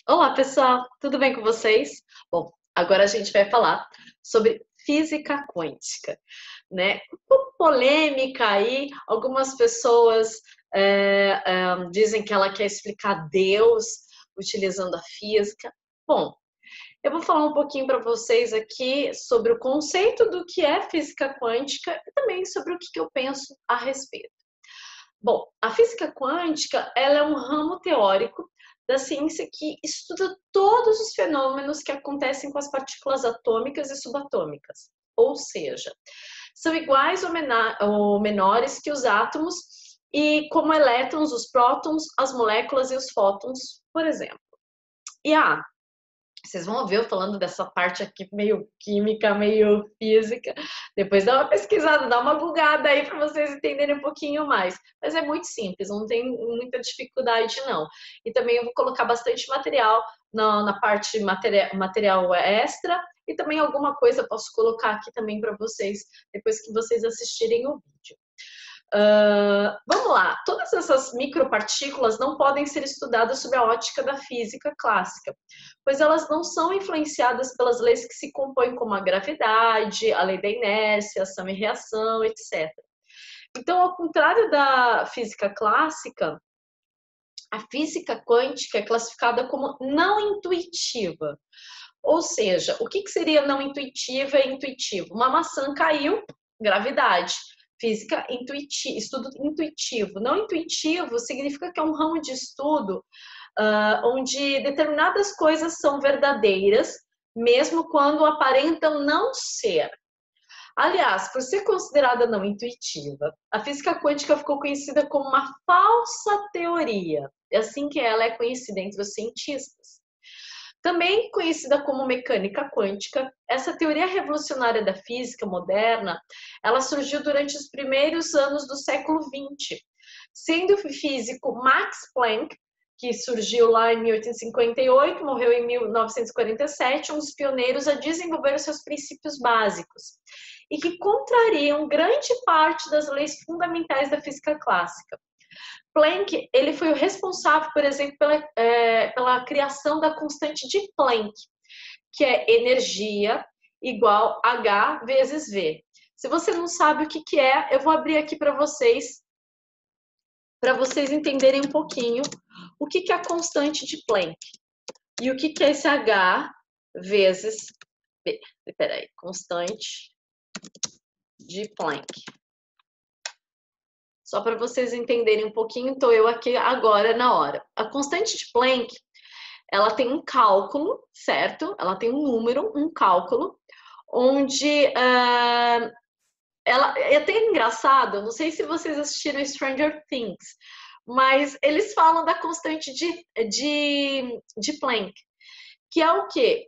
Olá, pessoal, tudo bem com vocês? Bom, agora a gente vai falar sobre física quântica, né? Um pouco polêmica aí, algumas pessoas dizem que ela quer explicar Deus utilizando a física. Bom, eu vou falar um pouquinho para vocês aqui sobre o conceito do que é física quântica e também sobre o que eu penso a respeito. Bom, a física quântica, ela é um ramo teórico da ciência que estuda todos os fenômenos que acontecem com as partículas atômicas e subatômicas. Ou seja, são iguais ou menores que os átomos e como elétrons, os prótons, as moléculas e os fótons, por exemplo. E vocês vão ouvir eu falando dessa parte aqui meio química, meio física. Depois dá uma pesquisada, dá uma bugada aí para vocês entenderem um pouquinho mais. Mas é muito simples, não tem muita dificuldade não. E também eu vou colocar bastante material na parte material extra e também alguma coisa eu posso colocar aqui também para vocês depois que vocês assistirem o vídeo. Vamos lá, todas essas micropartículas não podem ser estudadas sob a ótica da física clássica, pois elas não são influenciadas pelas leis que se compõem como a gravidade, a lei da inércia, ação e reação, etc. Então, ao contrário da física clássica, a física quântica é classificada como não intuitiva. Ou seja, o que seria não intuitiva e intuitivo? Uma maçã caiu, gravidade. Física intuitivo, estudo intuitivo. Não intuitivo significa que é um ramo de estudo onde determinadas coisas são verdadeiras, mesmo quando aparentam não ser. Aliás, por ser considerada não intuitiva, a física quântica ficou conhecida como uma falsa teoria. É assim que ela é conhecida entre os cientistas. Também conhecida como mecânica quântica, essa teoria revolucionária da física moderna, ela surgiu durante os primeiros anos do século XX, sendo o físico Max Planck, que surgiu lá em 1858, morreu em 1947, um dos pioneiros a desenvolver os seus princípios básicos, e que contrariam grande parte das leis fundamentais da física clássica. Planck, ele foi o responsável, por exemplo, pela criação da constante de Planck, que é energia igual H vezes V. Se você não sabe o que é, eu vou abrir aqui para vocês entenderem um pouquinho o que é a constante de Planck e o que é esse H vezes V. Peraí, constante de Planck. Só para vocês entenderem um pouquinho, estou eu aqui agora na hora. A constante de Planck, ela tem um cálculo, certo? Ela tem um número, um cálculo, onde ela é até engraçado, não sei se vocês assistiram Stranger Things, mas eles falam da constante de Planck, que é o quê?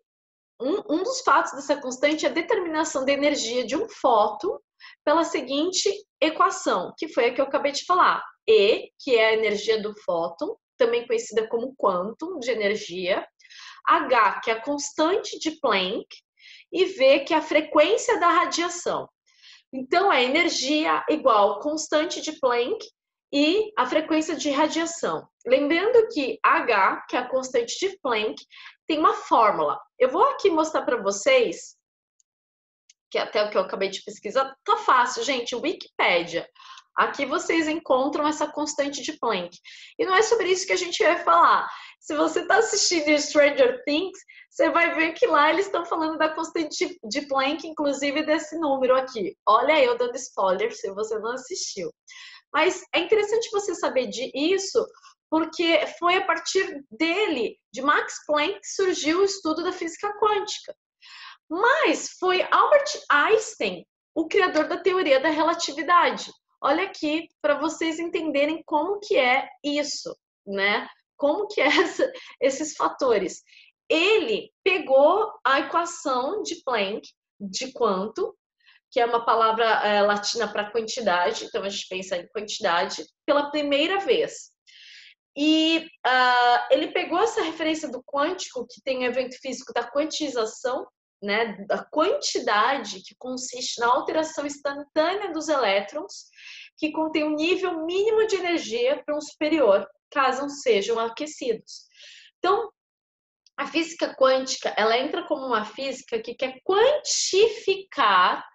Um dos fatos dessa constante é a determinação da energia de um fóton pela seguinte equação, que foi a que eu acabei de falar. E, que é a energia do fóton, também conhecida como quantum de energia, H, que é a constante de Planck, e V, que é a frequência da radiação. Então, é energia igual constante de Planck e a frequência de radiação. Lembrando que H, que é a constante de Planck, tem uma fórmula. Eu vou aqui mostrar para vocês, que é até o que eu acabei de pesquisar, tá fácil, gente, Wikipédia. Aqui vocês encontram essa constante de Planck. E não é sobre isso que a gente vai falar. Se você está assistindo Stranger Things, você vai ver que lá eles estão falando da constante de Planck, inclusive desse número aqui. Olha eu dando spoiler se você não assistiu. Mas é interessante você saber disso, porque foi a partir dele, de Max Planck, que surgiu o estudo da física quântica. Mas foi Albert Einstein o criador da teoria da relatividade. Olha aqui para vocês entenderem como que é isso, né? Como que é esses fatores. Ele pegou a equação de Planck, de quanto, que é uma palavra latina para quantidade, então a gente pensa em quantidade, pela primeira vez. E ele pegou essa referência do quântico, que tem o evento físico da quantização, né, da quantidade que consiste na alteração instantânea dos elétrons, que contém um nível mínimo de energia para um superior, caso sejam aquecidos. Então, A física quântica, ela entra como uma física que quer quantificar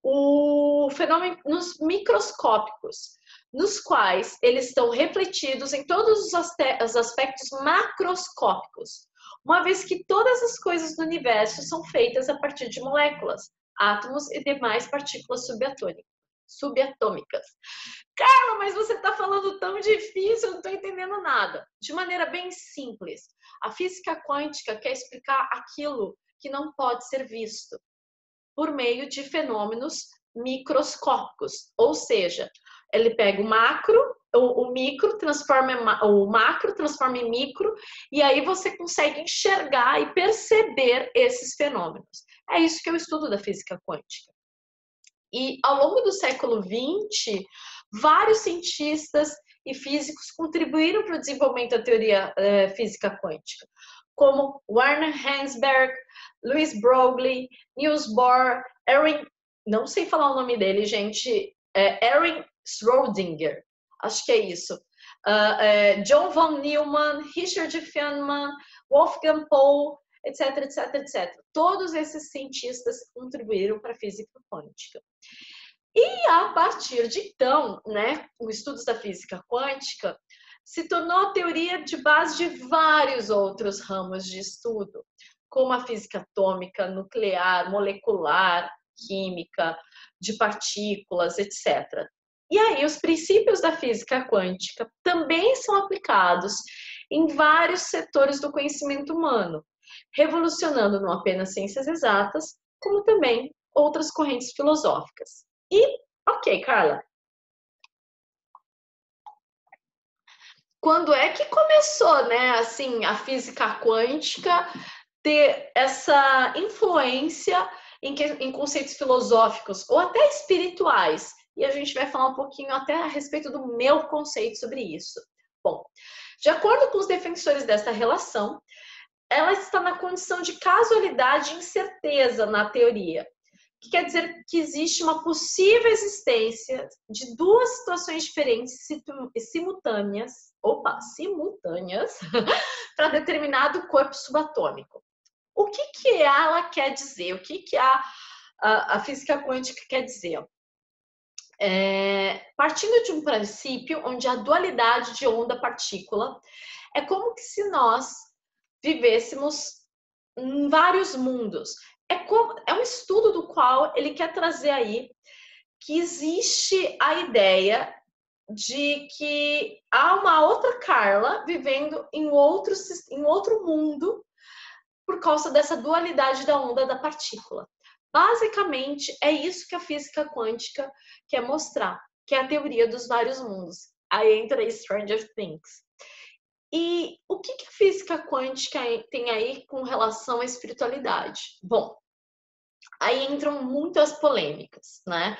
o fenômeno nos microscópicos, nos quais eles estão refletidos em todos os aspectos macroscópicos, uma vez que todas as coisas do universo são feitas a partir de moléculas, átomos e demais partículas subatômicas. Carla, mas você está falando tão difícil, eu não estou entendendo nada. De maneira bem simples, a física quântica quer explicar aquilo que não pode ser visto por meio de fenômenos microscópicos, ou seja, ele pega o micro, o macro, transforma em micro, e aí você consegue enxergar e perceber esses fenômenos. É isso que é o estudo da física quântica. E ao longo do século XX, vários cientistas e físicos contribuíram para o desenvolvimento da teoria física quântica, como Werner Heisenberg, Louis Broglie, Niels Bohr, não sei falar o nome dele, gente, Erwin Schrödinger, acho que é isso, John von Neumann, Richard Feynman, Wolfgang Paul, etc, etc, etc. Todos esses cientistas contribuíram para a física quântica. E a partir de então, né, os estudos da física quântica se tornou a teoria de base de vários outros ramos de estudo, como a física atômica, nuclear, molecular, química, de partículas, etc. E aí os princípios da física quântica também são aplicados em vários setores do conhecimento humano, revolucionando não apenas ciências exatas, como também outras correntes filosóficas. E, ok, Carla, quando é que começou, né, assim, a física quântica ter essa influência em conceitos filosóficos ou até espirituais? E a gente vai falar um pouquinho até a respeito do meu conceito sobre isso. Bom, de acordo com os defensores dessa relação, ela está na condição de casualidade e incerteza na teoria, que quer dizer que existe uma possível existência de duas situações diferentes simultâneas para determinado corpo subatômico. O que ela quer dizer? O que a física quântica quer dizer? Partindo de um princípio onde a dualidade de onda-partícula é como que se nós vivêssemos em vários mundos. É um estudo do qual ele quer trazer aí que existe a ideia de que há uma outra Carla vivendo em outro mundo por causa dessa dualidade da onda da partícula. Basicamente, é isso que a física quântica quer mostrar, que é a teoria dos vários mundos. Aí entra Stranger Things. E o que a física quântica tem aí com relação à espiritualidade? Bom, aí entram muitas polêmicas, né?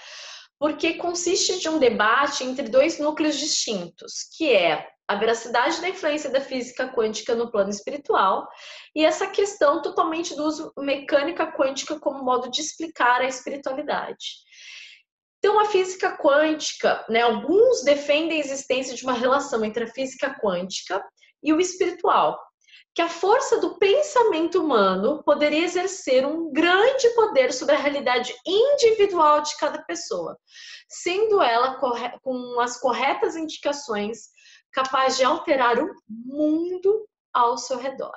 Porque consiste de um debate entre dois núcleos distintos, que é a veracidade da influência da física quântica no plano espiritual e essa questão totalmente do uso mecânica quântica como modo de explicar a espiritualidade. Então, a física quântica, né, alguns defendem a existência de uma relação entre a física quântica e o espiritual, que a força do pensamento humano poderia exercer um grande poder sobre a realidade individual de cada pessoa, sendo ela, com as corretas indicações, capaz de alterar o mundo ao seu redor.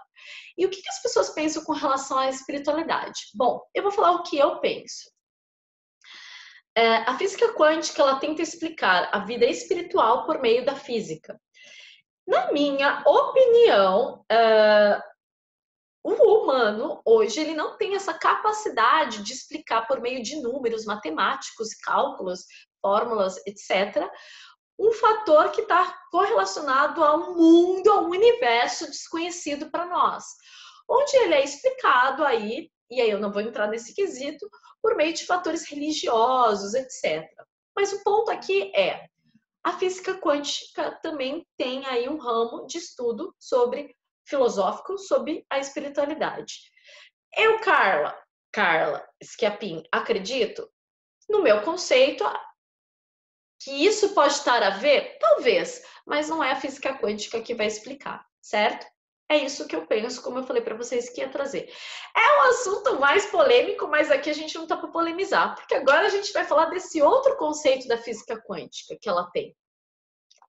E o que as pessoas pensam com relação à espiritualidade? Bom, eu vou falar o que eu penso. A física quântica, ela tenta explicar a vida espiritual por meio da física. Na minha opinião, o humano, hoje, ele não tem essa capacidade de explicar por meio de números matemáticos, cálculos, fórmulas, etc., um fator que está correlacionado a um mundo, a um universo desconhecido para nós, onde ele é explicado aí, e aí eu não vou entrar nesse quesito, por meio de fatores religiosos, etc. Mas o ponto aqui é, a física quântica também tem aí um ramo de estudo filosófico sobre a espiritualidade. Eu, Carla Schiappin, acredito, no meu conceito, que isso pode estar a ver? Talvez, mas não é a física quântica que vai explicar, certo? É isso que eu penso, como eu falei para vocês que ia trazer. É um assunto mais polêmico, mas aqui a gente não está para polemizar, porque agora a gente vai falar desse outro conceito da física quântica que ela tem,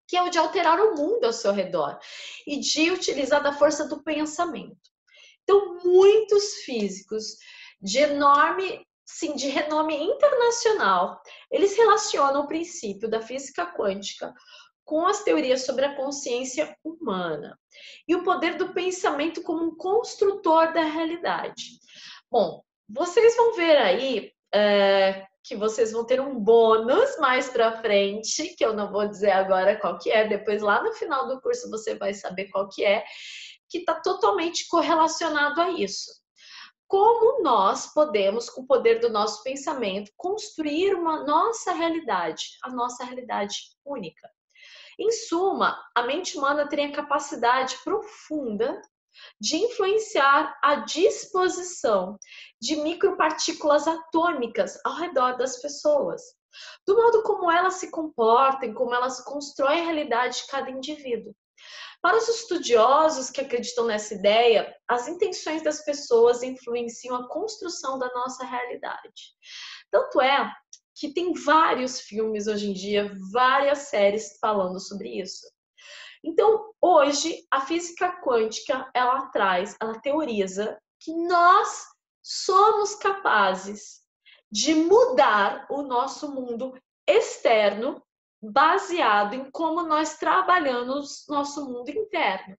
que é o de alterar o mundo ao seu redor e de utilizar da força do pensamento. Então, muitos físicos de enorme, sim, de renome internacional, eles relacionam o princípio da física quântica com as teorias sobre a consciência humana e o poder do pensamento como um construtor da realidade. Bom, vocês vão ver aí que vocês vão ter um bônus mais para frente, que eu não vou dizer agora qual que é, depois lá no final do curso você vai saber qual que está totalmente correlacionado a isso. Como nós podemos, com o poder do nosso pensamento, construir uma nossa realidade, a nossa realidade única. Em suma, a mente humana tem a capacidade profunda de influenciar a disposição de micropartículas atômicas ao redor das pessoas, do modo como elas se comportam, como elas constroem a realidade de cada indivíduo. Para os estudiosos que acreditam nessa ideia, as intenções das pessoas influenciam a construção da nossa realidade. Tanto é que tem vários filmes hoje em dia, várias séries falando sobre isso. Então, hoje, a física quântica, ela teoriza que nós somos capazes de mudar o nosso mundo externo baseado em como nós trabalhamos nosso mundo interno,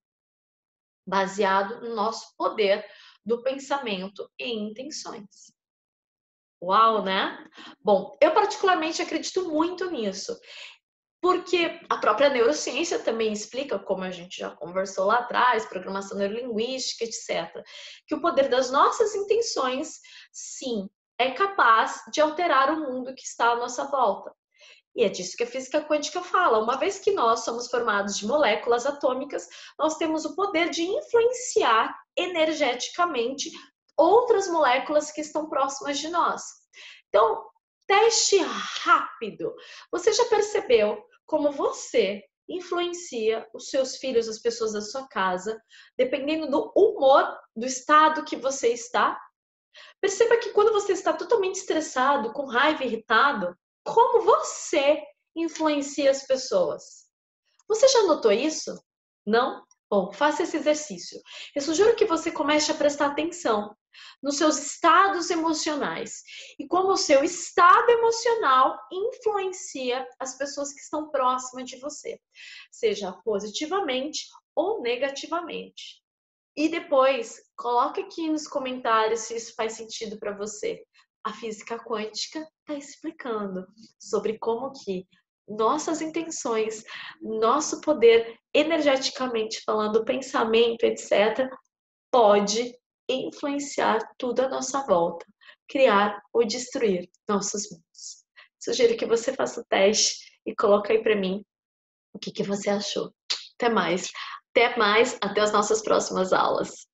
baseado no nosso poder do pensamento e intenções. Uau, né? Bom, eu particularmente acredito muito nisso, porque a própria neurociência também explica, como a gente já conversou lá atrás, programação neurolinguística, etc., que o poder das nossas intenções, sim, é capaz de alterar o mundo que está à nossa volta. E é disso que a física quântica fala. Uma vez que nós somos formados de moléculas atômicas, nós temos o poder de influenciar energeticamente outras moléculas que estão próximas de nós. Então, teste rápido. Você já percebeu como você influencia os seus filhos, as pessoas da sua casa, dependendo do humor, do estado que você está? Perceba que quando você está totalmente estressado, com raiva, irritado, como você influencia as pessoas? Você já notou isso? Não? Bom, faça esse exercício. Eu sugiro que você comece a prestar atenção nos seus estados emocionais e como o seu estado emocional influencia as pessoas que estão próximas de você, seja positivamente ou negativamente. E depois, coloque aqui nos comentários se isso faz sentido para você. A física quântica está explicando sobre como que nossas intenções, nosso poder energeticamente falando, pensamento, etc., pode influenciar tudo à nossa volta, criar ou destruir nossos mundos. Sugiro que você faça o teste e coloque aí para mim o que você achou. Até mais. Até mais, até as nossas próximas aulas.